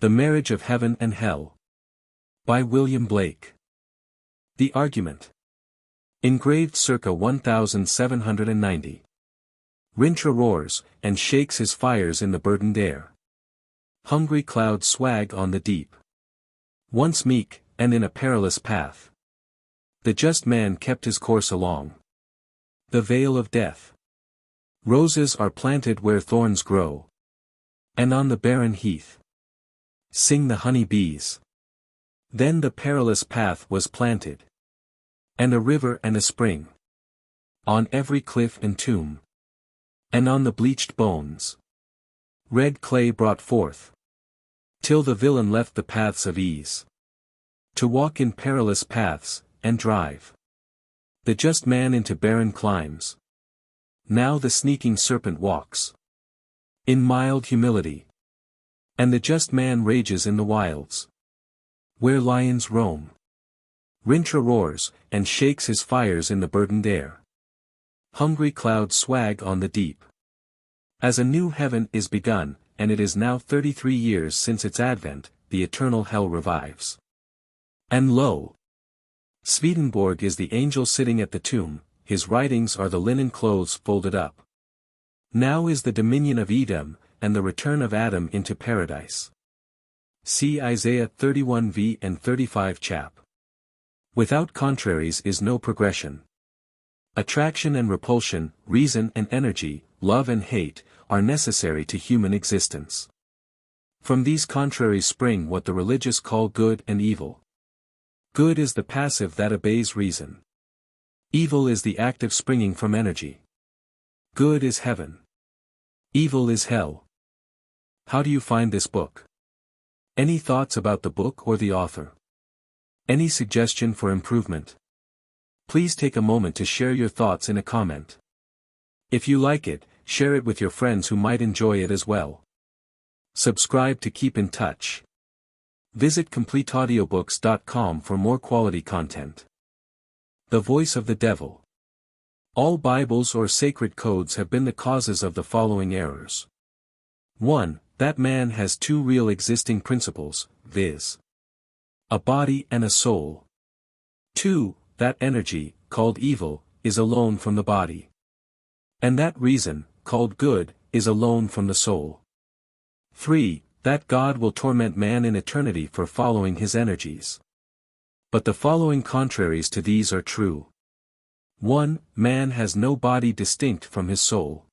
The Marriage of Heaven and Hell. By William Blake. The Argument. Engraved circa 1790. Rintrah roars, and shakes his fires in the burdened air. Hungry clouds swag on the deep. Once meek, and in a perilous path, the just man kept his course along the vale of death. Roses are planted where thorns grow, and on the barren heath sing the honey bees. Then the perilous path was planted, and a river and a spring, on every cliff and tomb, and on the bleached bones, red clay brought forth, till the villain left the paths of ease, to walk in perilous paths, and drive the just man into barren climes. Now the sneaking serpent walks in mild humility, and the just man rages in the wilds, where lions roam. Rintrah roars, and shakes his fires in the burdened air. Hungry clouds swag on the deep. As a new heaven is begun, and it is now 33 years since its advent, the eternal hell revives. And lo! Swedenborg is the angel sitting at the tomb, his writings are the linen clothes folded up. Now is the dominion of Edom, and the return of Adam into paradise. See Isaiah 31v and 35 chap. Without contraries is no progression. Attraction and repulsion, reason and energy, love and hate, are necessary to human existence. From these contraries spring what the religious call good and evil. Good is the passive that obeys reason. Evil is the active springing from energy. Good is heaven. Evil is hell. How do you find this book? Any thoughts about the book or the author? Any suggestion for improvement? Please take a moment to share your thoughts in a comment. If you like it, share it with your friends who might enjoy it as well. Subscribe to keep in touch. Visit completeaudiobooks.com for more quality content. The Voice of the Devil. All Bibles or sacred codes have been the causes of the following errors. 1. That man has two real existing principles, viz. a body and a soul. 2. That energy, called evil, is alone from the body. And that reason, called good, is alone from the soul. 3. That God will torment man in eternity for following his energies. But the following contraries to these are true. 1. Man has no body distinct from his soul.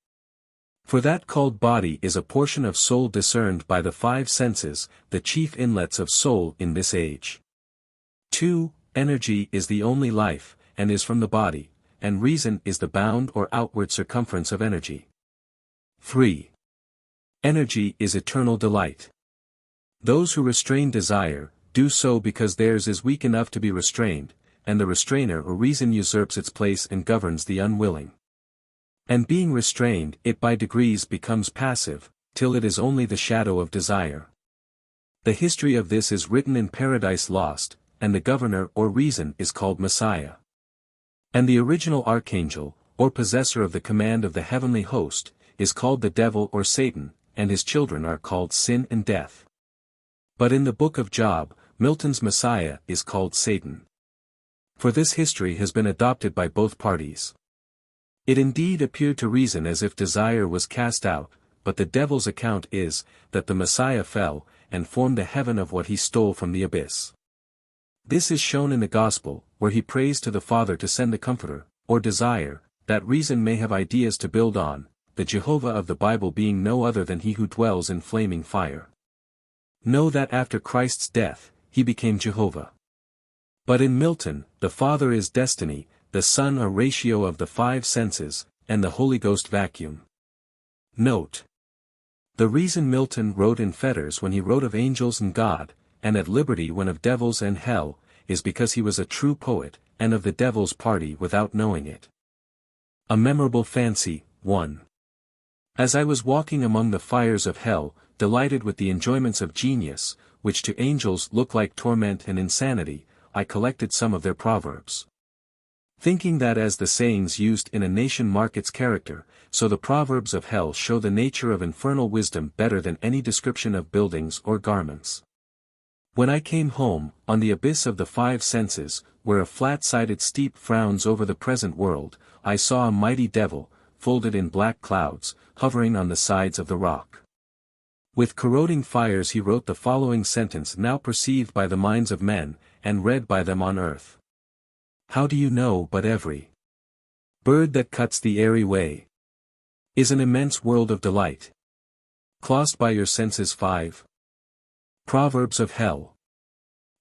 For that called body is a portion of soul discerned by the five senses, the chief inlets of soul in this age. 2. Energy is the only life, and is from the body, and reason is the bound or outward circumference of energy. 3. Energy is eternal delight. Those who restrain desire, do so because theirs is weak enough to be restrained, and the restrainer or reason usurps its place and governs the unwilling. And being restrained, it by degrees becomes passive, till it is only the shadow of desire. The history of this is written in Paradise Lost, and the governor or reason is called Messiah. And the original archangel, or possessor of the command of the heavenly host, is called the devil or Satan, and his children are called sin and death. But in the book of Job, Milton's Messiah is called Satan. For this history has been adopted by both parties. It indeed appeared to reason as if desire was cast out, but the devil's account is, that the Messiah fell, and formed a heaven of what he stole from the abyss. This is shown in the Gospel, where he prays to the Father to send the Comforter, or desire, that reason may have ideas to build on, the Jehovah of the Bible being no other than he who dwells in flaming fire. Know that after Christ's death, he became Jehovah. But in Milton, the Father is destiny, the Son a ratio of the five senses, and the Holy Ghost vacuum. Note. The reason Milton wrote in fetters when he wrote of angels and God, and at liberty when of devils and hell, is because he was a true poet, and of the devil's party without knowing it. A memorable fancy, 1. As I was walking among the fires of hell, delighted with the enjoyments of genius, which to angels look like torment and insanity, I collected some of their proverbs. Thinking that as the sayings used in a nation mark its character, so the Proverbs of Hell show the nature of infernal wisdom better than any description of buildings or garments. When I came home, on the abyss of the five senses, where a flat-sided steep frowns over the present world, I saw a mighty devil, folded in black clouds, hovering on the sides of the rock. With corroding fires he wrote the following sentence now perceived by the minds of men, and read by them on earth. How do you know but every bird that cuts the airy way is an immense world of delight, closed by your senses five? Proverbs of Hell.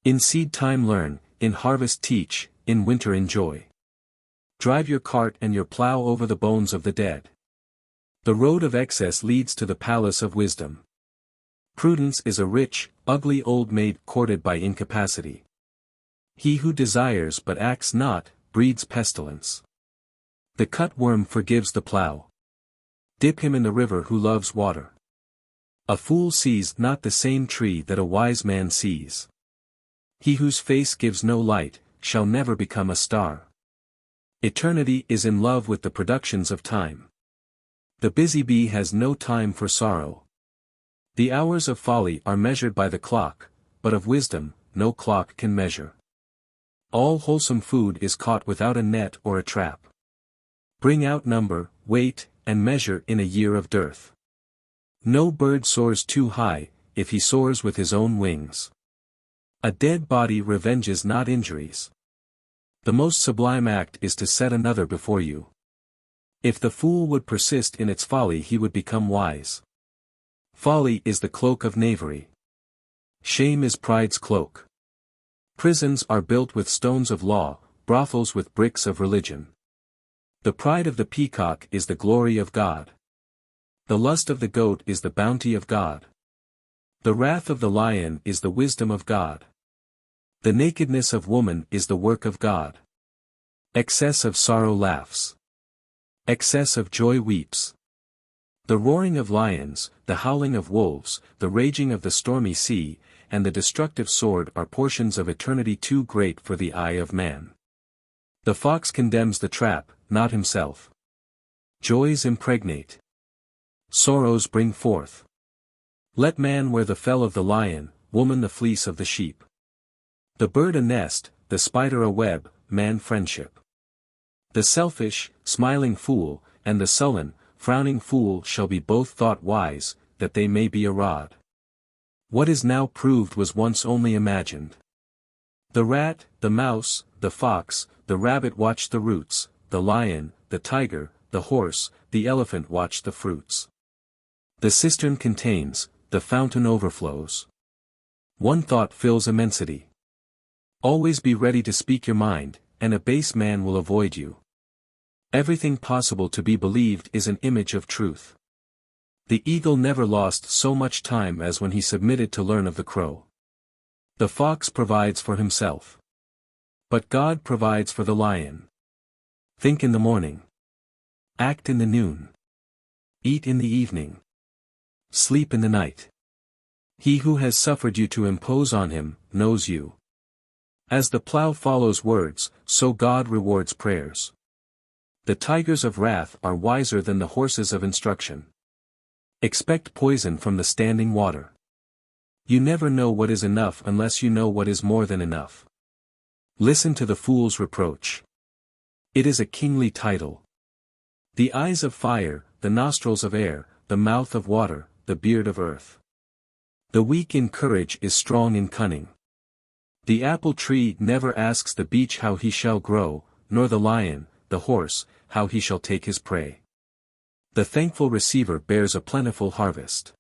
In seed time learn, in harvest teach, in winter enjoy. Drive your cart and your plough over the bones of the dead. The road of excess leads to the palace of wisdom. Prudence is a rich, ugly old maid courted by incapacity. He who desires but acts not, breeds pestilence. The cut worm forgives the plough. Dip him in the river who loves water. A fool sees not the same tree that a wise man sees. He whose face gives no light, shall never become a star. Eternity is in love with the productions of time. The busy bee has no time for sorrow. The hours of folly are measured by the clock, but of wisdom, no clock can measure. All wholesome food is caught without a net or a trap. Bring out number, weight, and measure in a year of dearth. No bird soars too high, if he soars with his own wings. A dead body revenges not injuries. The most sublime act is to set another before you. If the fool would persist in its folly he would become wise. Folly is the cloak of knavery. Shame is pride's cloak. Prisons are built with stones of law, brothels with bricks of religion. The pride of the peacock is the glory of God. The lust of the goat is the bounty of God. The wrath of the lion is the wisdom of God. The nakedness of woman is the work of God. Excess of sorrow laughs. Excess of joy weeps. The roaring of lions, the howling of wolves, the raging of the stormy sea, and the destructive sword are portions of eternity too great for the eye of man. The fox condemns the trap, not himself. Joys impregnate. Sorrows bring forth. Let man wear the fell of the lion, woman the fleece of the sheep. The bird a nest, the spider a web, man friendship. The selfish, smiling fool, and the sullen, frowning fool shall be both thought wise, that they may be a rod. What is now proved was once only imagined. The rat, the mouse, the fox, the rabbit watch the roots, the lion, the tiger, the horse, the elephant watch the fruits. The cistern contains, the fountain overflows. One thought fills immensity. Always be ready to speak your mind, and a base man will avoid you. Everything possible to be believed is an image of truth. The eagle never lost so much time as when he submitted to learn of the crow. The fox provides for himself. But God provides for the lion. Think in the morning. Act in the noon. Eat in the evening. Sleep in the night. He who has suffered you to impose on him, knows you. As the plough follows words, so God rewards prayers. The tigers of wrath are wiser than the horses of instruction. Expect poison from the standing water. You never know what is enough unless you know what is more than enough. Listen to the fool's reproach. It is a kingly title. The eyes of fire, the nostrils of air, the mouth of water, the beard of earth. The weak in courage is strong in cunning. The apple tree never asks the beech how he shall grow, nor the lion, the horse, how he shall take his prey. The thankful receiver bears a plentiful harvest.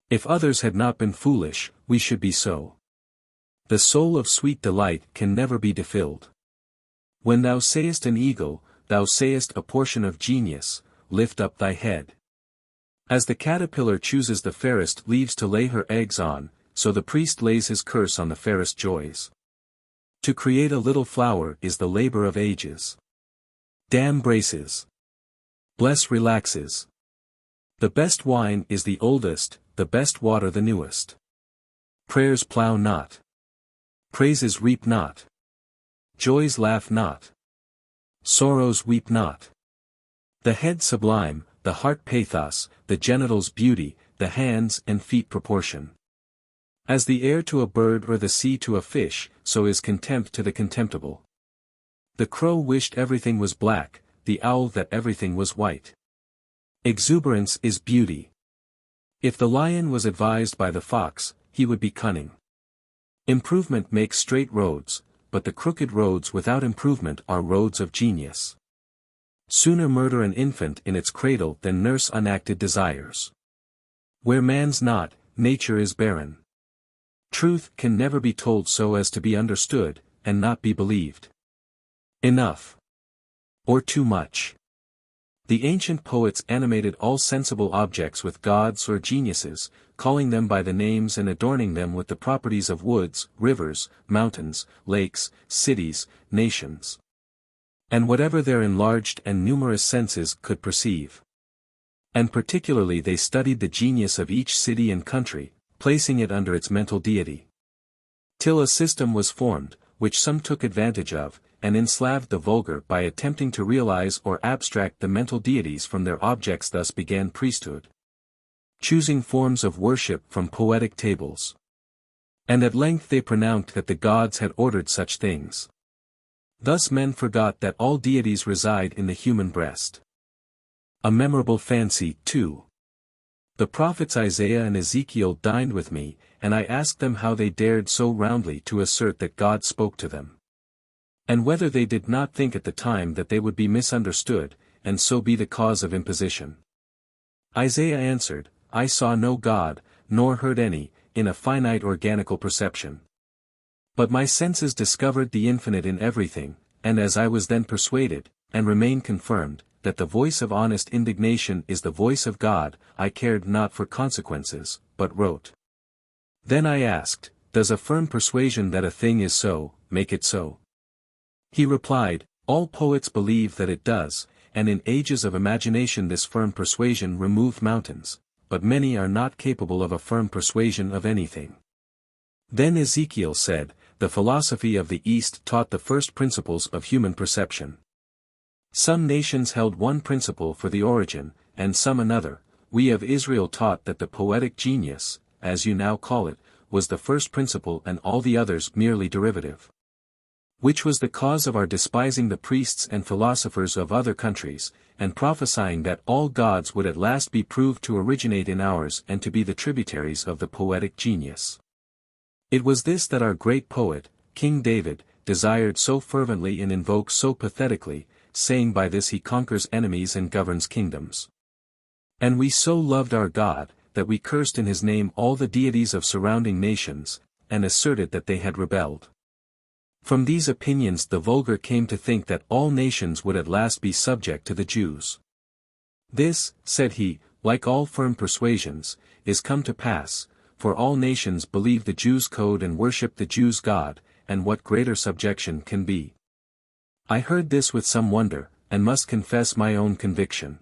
If others had not been foolish, we should be so. The soul of sweet delight can never be defilled. When thou sayest an eagle, thou sayest a portion of genius, lift up thy head. As the caterpillar chooses the fairest leaves to lay her eggs on, so the priest lays his curse on the fairest joys. To create a little flower is the labor of ages. Damn braces. Bless relaxes. The best wine is the oldest, the best water the newest. Prayers plough not. Praises reap not. Joys laugh not. Sorrows weep not. The head sublime, the heart pathos, the genitals beauty, the hands and feet proportion. As the air to a bird or the sea to a fish, so is contempt to the contemptible. The crow wished everything was black, the owl that everything was white. Exuberance is beauty. If the lion was advised by the fox, he would be cunning. Improvement makes straight roads, but the crooked roads without improvement are roads of genius. Sooner murder an infant in its cradle than nurse unacted desires. Where man's not, nature is barren. Truth can never be told so as to be understood, and not be believed. Enough. Or too much. The ancient poets animated all sensible objects with gods or geniuses, calling them by the names and adorning them with the properties of woods, rivers, mountains, lakes, cities, nations. And whatever their enlarged and numerous senses could perceive. And particularly they studied the genius of each city and country, placing it under its mental deity. Till a system was formed, which some took advantage of, and enslaved the vulgar by attempting to realize or abstract the mental deities from their objects. Thus began priesthood. Choosing forms of worship from poetic tables. And at length they pronounced that the gods had ordered such things. Thus men forgot that all deities reside in the human breast. A memorable fancy, too. The prophets Isaiah and Ezekiel dined with me, and I asked them how they dared so roundly to assert that God spoke to them. And whether they did not think at the time that they would be misunderstood, and so be the cause of imposition. Isaiah answered, I saw no God, nor heard any, in a finite organical perception. But my senses discovered the infinite in everything, and as I was then persuaded, and remain confirmed, that the voice of honest indignation is the voice of God, I cared not for consequences, but wrote. Then I asked, does a firm persuasion that a thing is so, make it so? He replied, all poets believe that it does, and in ages of imagination this firm persuasion removed mountains, but many are not capable of a firm persuasion of anything. Then Ezekiel said, the philosophy of the East taught the first principles of human perception. Some nations held one principle for the origin, and some another. We of Israel taught that the poetic genius, as you now call it, was the first principle and all the others merely derivative. Which was the cause of our despising the priests and philosophers of other countries, and prophesying that all gods would at last be proved to originate in ours and to be the tributaries of the poetic genius. It was this that our great poet, King David, desired so fervently and invoked so pathetically, saying by this he conquers enemies and governs kingdoms. And we so loved our God, that we cursed in his name all the deities of surrounding nations, and asserted that they had rebelled. From these opinions the vulgar came to think that all nations would at last be subject to the Jews. This, said he, like all firm persuasions, is come to pass, for all nations believe the Jews' code and worship the Jews' God, and what greater subjection can be? I heard this with some wonder, and must confess my own conviction.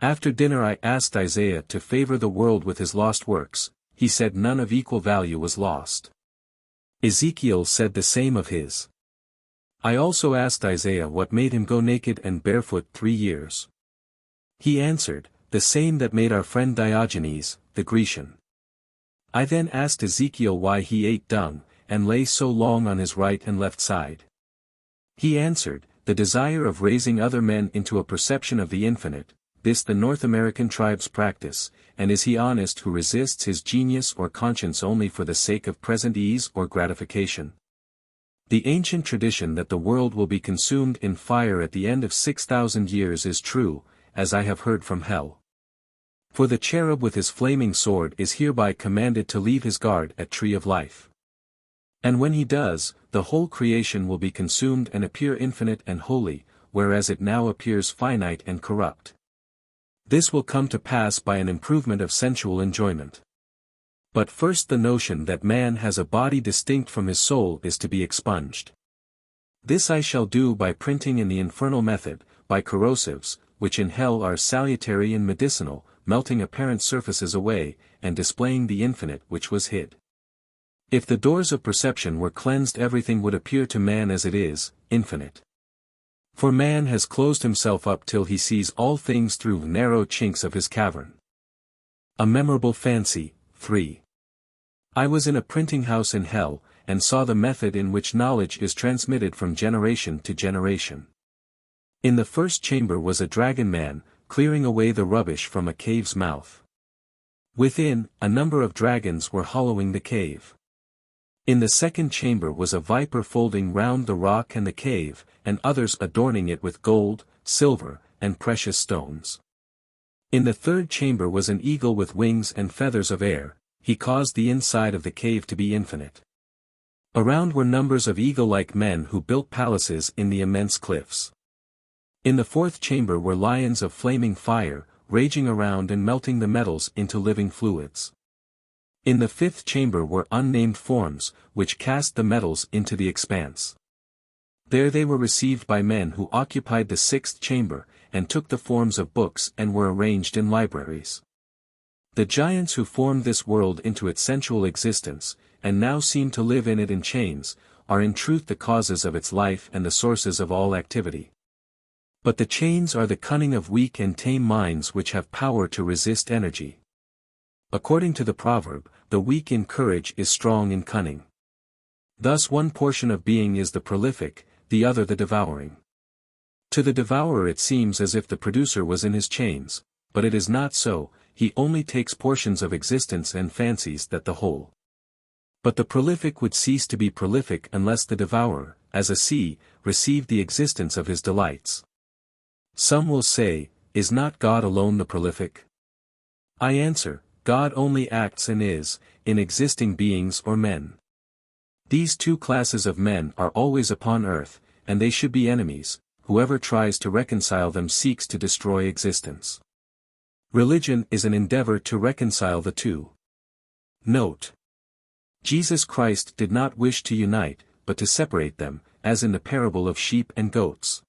After dinner I asked Isaiah to favor the world with his lost works. He said none of equal value was lost. Ezekiel said the same of his. I also asked Isaiah what made him go naked and barefoot 3 years. He answered, the same that made our friend Diogenes, the Grecian. I then asked Ezekiel why he ate dung, and lay so long on his right and left side. He answered, the desire of raising other men into a perception of the infinite, this the North American tribes practice, and is he honest who resists his genius or conscience only for the sake of present ease or gratification? The ancient tradition that the world will be consumed in fire at the end of 6,000 years is true, as I have heard from hell. For the cherub with his flaming sword is hereby commanded to leave his guard at Tree of Life. And when he does, the whole creation will be consumed and appear infinite and holy, whereas it now appears finite and corrupt. This will come to pass by an improvement of sensual enjoyment. But first the notion that man has a body distinct from his soul is to be expunged. This I shall do by printing in the infernal method, by corrosives, which in hell are salutary and medicinal, melting apparent surfaces away, and displaying the infinite which was hid. If the doors of perception were cleansed everything would appear to man as it is, infinite. For man has closed himself up till he sees all things through narrow chinks of his cavern. A memorable fancy. 3. I was in a printing house in hell, and saw the method in which knowledge is transmitted from generation to generation. In the first chamber was a dragon man, clearing away the rubbish from a cave's mouth. Within, a number of dragons were hollowing the cave. In the second chamber was a viper folding round the rock and the cave, and others adorning it with gold, silver, and precious stones. In the third chamber was an eagle with wings and feathers of air. He caused the inside of the cave to be infinite. Around were numbers of eagle-like men who built palaces in the immense cliffs. In the fourth chamber were lions of flaming fire, raging around and melting the metals into living fluids. In the fifth chamber were unnamed forms, which cast the metals into the expanse. There they were received by men who occupied the sixth chamber, and took the forms of books and were arranged in libraries. The giants who formed this world into its sensual existence, and now seem to live in it in chains, are in truth the causes of its life and the sources of all activity. But the chains are the cunning of weak and tame minds which have power to resist energy. According to the proverb, the weak in courage is strong in cunning. Thus one portion of being is the prolific, the other the devouring. To the devourer it seems as if the producer was in his chains, but it is not so. He only takes portions of existence and fancies that the whole. But the prolific would cease to be prolific unless the devourer, as a sea, received the existence of his delights. Some will say, is not God alone the prolific? I answer, God only acts and is, in existing beings or men. These two classes of men are always upon earth, and they should be enemies. Whoever tries to reconcile them seeks to destroy existence. Religion is an endeavor to reconcile the two. Note: Jesus Christ did not wish to unite, but to separate them, as in the parable of sheep and goats.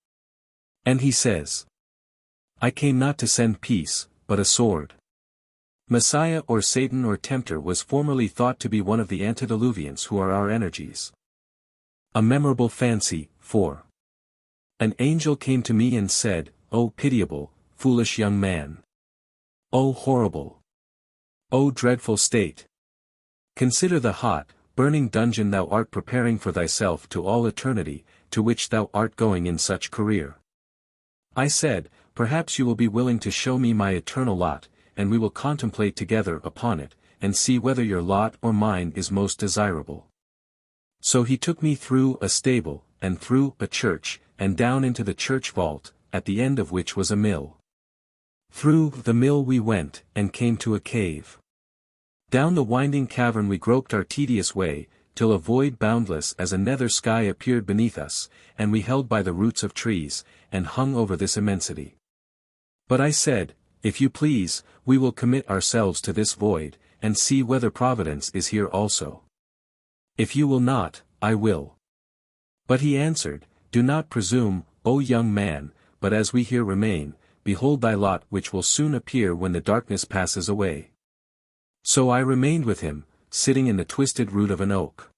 And he says, I came not to send peace, but a sword. Messiah or Satan or Tempter was formerly thought to be one of the antediluvians who are our energies. A memorable fancy. 4. An angel came to me and said, O pitiable, foolish young man! O horrible! O dreadful state! Consider the hot, burning dungeon thou art preparing for thyself to all eternity, to which thou art going in such career. I said, perhaps you will be willing to show me my eternal lot, and we will contemplate together upon it, and see whether your lot or mine is most desirable. So he took me through a stable, and through a church, and down into the church vault, at the end of which was a mill. Through the mill we went, and came to a cave. Down the winding cavern we groped our tedious way, till a void boundless as a nether sky appeared beneath us, and we held by the roots of trees, and hung over this immensity. But I said, if you please, we will commit ourselves to this void, and see whether Providence is here also. If you will not, I will. But he answered, do not presume, O young man, but as we here remain, behold thy lot which will soon appear when the darkness passes away. So I remained with him, sitting in the twisted root of an oak.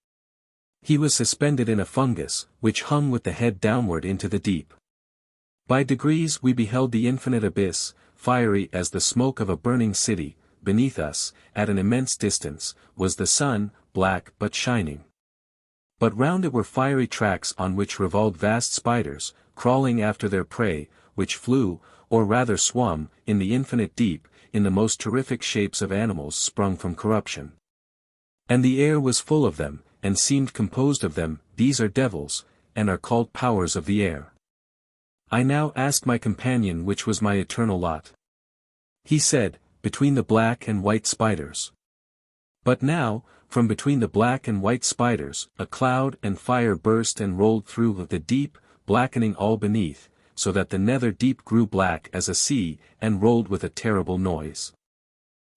He was suspended in a fungus, which hung with the head downward into the deep. By degrees we beheld the infinite abyss, fiery as the smoke of a burning city. Beneath us, at an immense distance, was the sun, black but shining. But round it were fiery tracks on which revolved vast spiders, crawling after their prey, which flew, or rather swum, in the infinite deep, in the most terrific shapes of animals sprung from corruption. And the air was full of them, and seemed composed of them. These are devils, and are called powers of the air. I now asked my companion which was my eternal lot. He said, between the black and white spiders. But now, from between the black and white spiders, a cloud and fire burst and rolled through the deep, blackening all beneath, so that the nether deep grew black as a sea, and rolled with a terrible noise.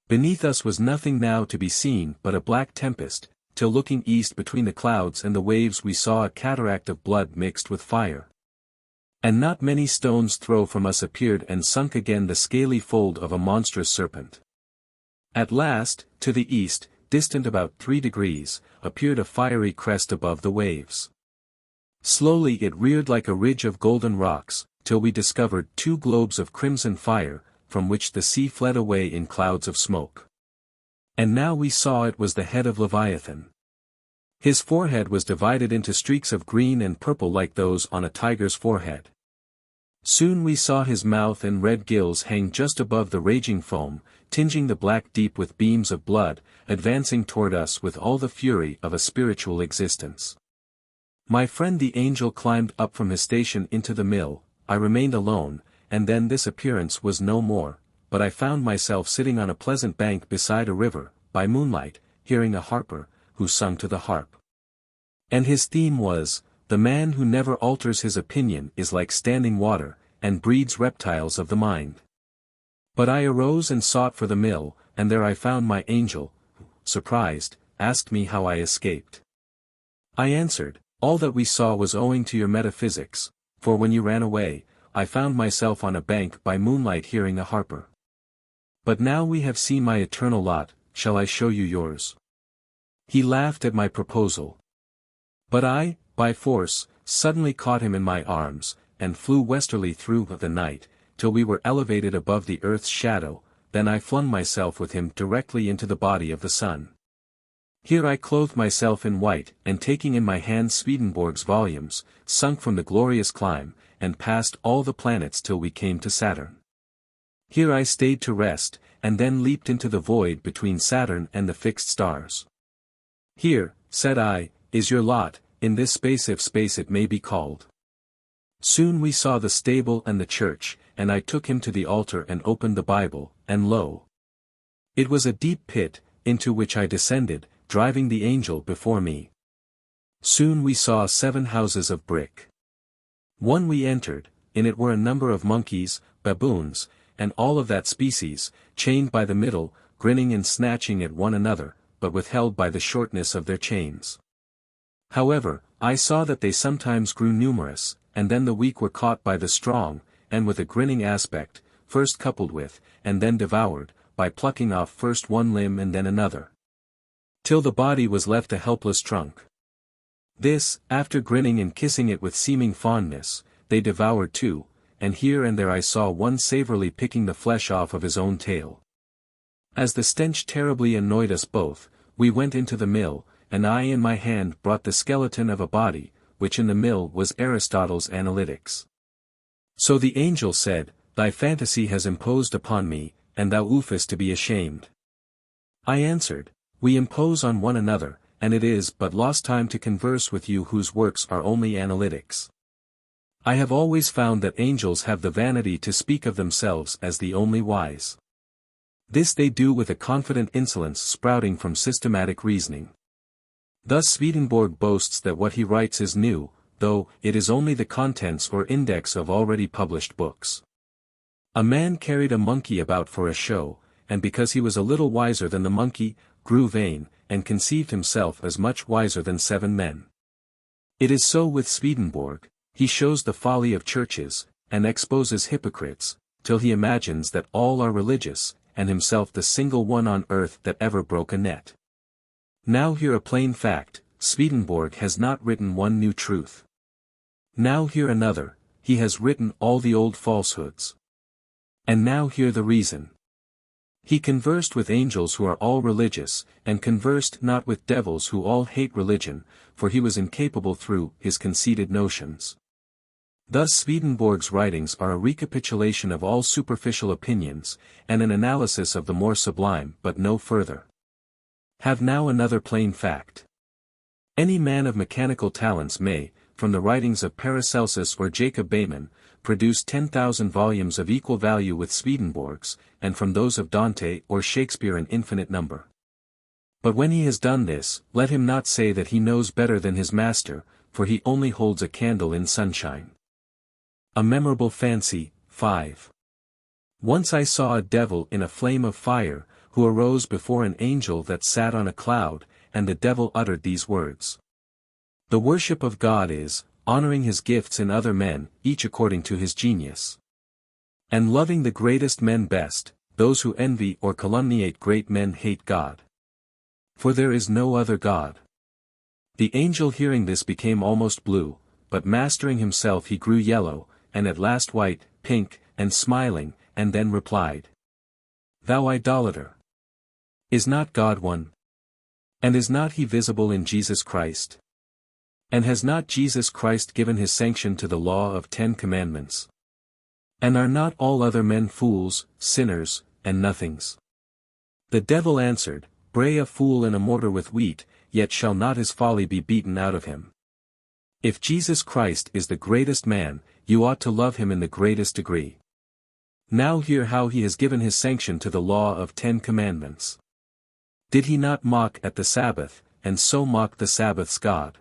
Beneath us was nothing now to be seen but a black tempest, till looking east between the clouds and the waves we saw a cataract of blood mixed with fire. And not many stones' throw from us appeared and sunk again the scaly fold of a monstrous serpent. At last, to the east, distant about 3 degrees, appeared a fiery crest above the waves. Slowly it reared like a ridge of golden rocks, till we discovered 2 globes of crimson fire, from which the sea fled away in clouds of smoke. And now we saw it was the head of Leviathan. His forehead was divided into streaks of green and purple like those on a tiger's forehead. Soon we saw his mouth and red gills hang just above the raging foam, tinging the black deep with beams of blood, advancing toward us with all the fury of a spiritual existence. My friend the angel climbed up from his station into the mill, I remained alone, and then this appearance was no more, but I found myself sitting on a pleasant bank beside a river, by moonlight, hearing a harper, who sung to the harp. And his theme was, "The man who never alters his opinion is like standing water, and breeds reptiles of the mind." But I arose and sought for the mill, and there I found my angel, who, surprised, asked me how I escaped. I answered, "All that we saw was owing to your metaphysics, for when you ran away, I found myself on a bank by moonlight hearing a harper. But now we have seen my eternal lot, shall I show you yours?" He laughed at my proposal. But I, by force, suddenly caught him in my arms, and flew westerly through the night, till we were elevated above the earth's shadow, then I flung myself with him directly into the body of the sun. Here I clothed myself in white, and taking in my hand Swedenborg's volumes, sunk from the glorious climb, and passed all the planets till we came to Saturn. Here I stayed to rest, and then leaped into the void between Saturn and the fixed stars. "Here," said I, "is your lot, in this space if space it may be called." Soon we saw the stable and the church, and I took him to the altar and opened the Bible, and lo! It was a deep pit, into which I descended, driving the angel before me. Soon we saw 7 houses of brick. One we entered, in it were a number of monkeys, baboons, and all of that species, chained by the middle, grinning and snatching at one another, but withheld by the shortness of their chains. However, I saw that they sometimes grew numerous, and then the weak were caught by the strong, and with a grinning aspect, first coupled with, and then devoured, by plucking off first one limb and then another, till the body was left a helpless trunk. This, after grinning and kissing it with seeming fondness, they devoured too, and here and there I saw one savorily picking the flesh off of his own tail. As the stench terribly annoyed us both, we went into the mill, and I in my hand brought the skeleton of a body, which in the mill was Aristotle's Analytics. So the angel said, "Thy fantasy has imposed upon me, and thou oughtest to be ashamed." I answered, "We impose on one another, and it is but lost time to converse with you whose works are only analytics. I have always found that angels have the vanity to speak of themselves as the only wise. This they do with a confident insolence sprouting from systematic reasoning. Thus Swedenborg boasts that what he writes is new, though it is only the contents or index of already published books. A man carried a monkey about for a show, and because he was a little wiser than the monkey, grew vain, and conceived himself as much wiser than 7 men. It is so with Swedenborg, he shows the folly of churches, and exposes hypocrites, till he imagines that all are religious, and himself the single one on earth that ever broke a net. Now hear a plain fact, Swedenborg has not written one new truth. Now hear another, he has written all the old falsehoods. And now hear the reason. He conversed with angels who are all religious, and conversed not with devils who all hate religion, for he was incapable through his conceited notions. Thus Swedenborg's writings are a recapitulation of all superficial opinions, and an analysis of the more sublime but no further. Have now another plain fact. Any man of mechanical talents may, from the writings of Paracelsus or Jacob Behmen, produce 10,000 volumes of equal value with Swedenborg's, and from those of Dante or Shakespeare an infinite number. But when he has done this, let him not say that he knows better than his master, for he only holds a candle in sunshine. A memorable fancy. 5. Once I saw a devil in a flame of fire, who arose before an angel that sat on a cloud, and the devil uttered these words. The worship of God is, honoring his gifts in other men, each according to his genius. And loving the greatest men best, those who envy or calumniate great men hate God. For there is no other God. The angel hearing this became almost blue, but mastering himself he grew yellow, and at last white, pink, and smiling, and then replied. Thou idolater! Is not God one? And is not he visible in Jesus Christ? And has not Jesus Christ given his sanction to the law of 10 commandments? And are not all other men fools, sinners, and nothings? The devil answered, Bray a fool in a mortar with wheat, yet shall not his folly be beaten out of him. If Jesus Christ is the greatest man, you ought to love him in the greatest degree. Now hear how he has given his sanction to the law of 10 commandments. Did he not mock at the Sabbath, and so mock the Sabbath's God?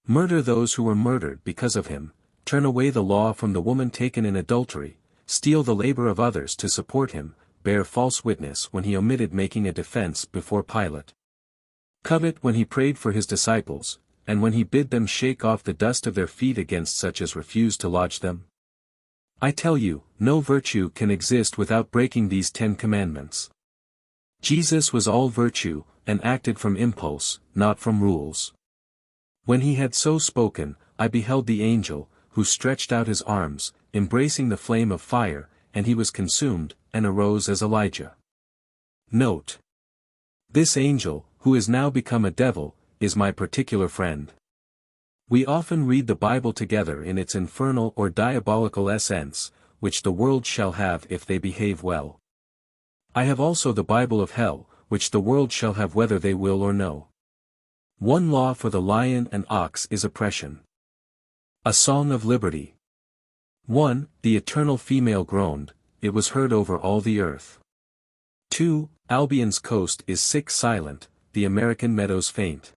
Murder those who were murdered because of him, turn away the law from the woman taken in adultery, steal the labor of others to support him, bear false witness when he omitted making a defense before Pilate. Covet when he prayed for his disciples, and when he bid them shake off the dust of their feet against such as refused to lodge them? I tell you, no virtue can exist without breaking these 10 commandments. Jesus was all virtue, and acted from impulse, not from rules. When he had so spoken, I beheld the angel, who stretched out his arms, embracing the flame of fire, and he was consumed, and arose as Elijah. Note. This angel, who is now become a devil, is my particular friend. We often read the Bible together in its infernal or diabolical essence, which the world shall have if they behave well. I have also the Bible of hell, which the world shall have whether they will or no. One law for the lion and ox is oppression. A Song of Liberty. 1. The eternal female groaned, it was heard over all the earth. 2. Albion's coast is sick silent, the American meadows faint.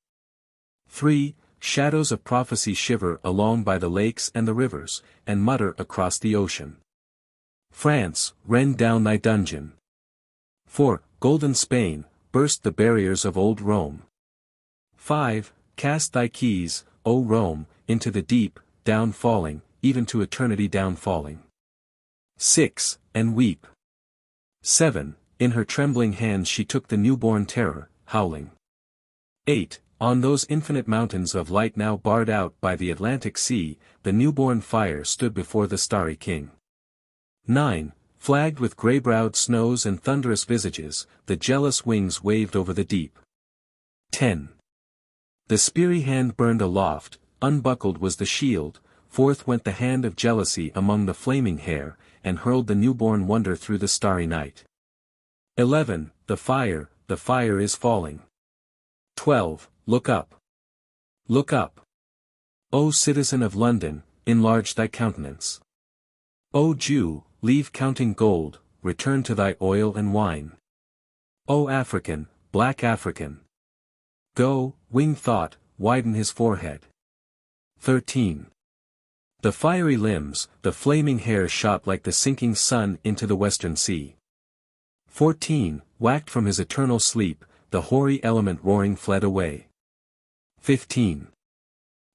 3. Shadows of prophecy shiver along by the lakes and the rivers, and mutter across the ocean. France, rend down thy dungeon. 4. Golden Spain, burst the barriers of old Rome. 5. Cast thy keys, O Rome, into the deep, down falling, even to eternity down falling. 6. And weep. 7. In her trembling hands she took the newborn terror, howling. 8. On those infinite mountains of light now barred out by the Atlantic Sea, the newborn fire stood before the starry king. 9. Flagged with grey-browed snows and thunderous visages, the jealous wings waved over the deep. 10. The speary hand burned aloft, unbuckled was the shield, forth went the hand of jealousy among the flaming hair, and hurled the newborn wonder through the starry night. 11. The fire is falling. 12. Look up. Look up. O citizen of London, enlarge thy countenance. O Jew, leave counting gold, return to thy oil and wine. O African, black African. Go, winged thought, widen his forehead. 13. The fiery limbs, the flaming hair shot like the sinking sun into the western sea. 14. Whacked from his eternal sleep, the hoary element roaring fled away. 15.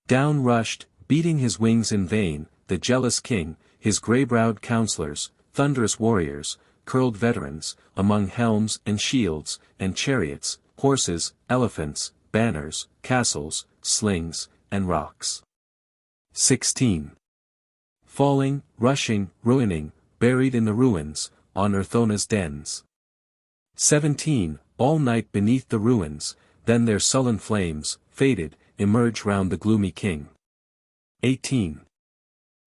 Down rushed, beating his wings in vain, the jealous king, his grey-browed counselors, thunderous warriors, curled veterans, among helms and shields, and chariots, horses, elephants, banners, castles, slings, and rocks. 16. Falling, rushing, ruining, buried in the ruins, on Urthona's dens. 17. All night beneath the ruins, then their sullen flames, faded, emerge round the gloomy king. 18.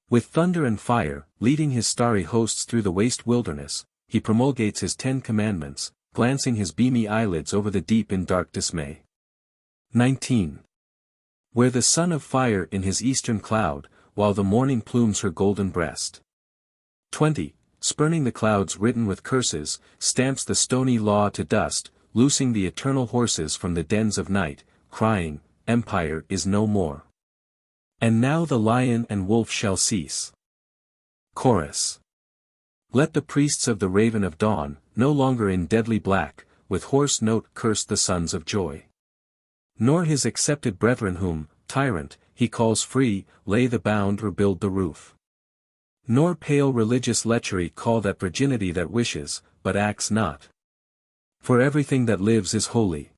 With thunder and fire, leading his starry hosts through the waste wilderness, he promulgates his 10 commandments, glancing his beamy eyelids over the deep in dark dismay. 19. Where the son of fire in his eastern cloud, while the morning plumes her golden breast. 20. Spurning the clouds written with curses, stamps the stony law to dust, loosing the eternal horses from the dens of night, crying, Empire is no more. And now the lion and wolf shall cease. Chorus. Let the priests of the raven of dawn, no longer in deadly black, with hoarse note curse the sons of joy. Nor his accepted brethren whom, tyrant, he calls free, lay the bound or build the roof. Nor pale religious lechery call that virginity that wishes, but acts not. For everything that lives is holy.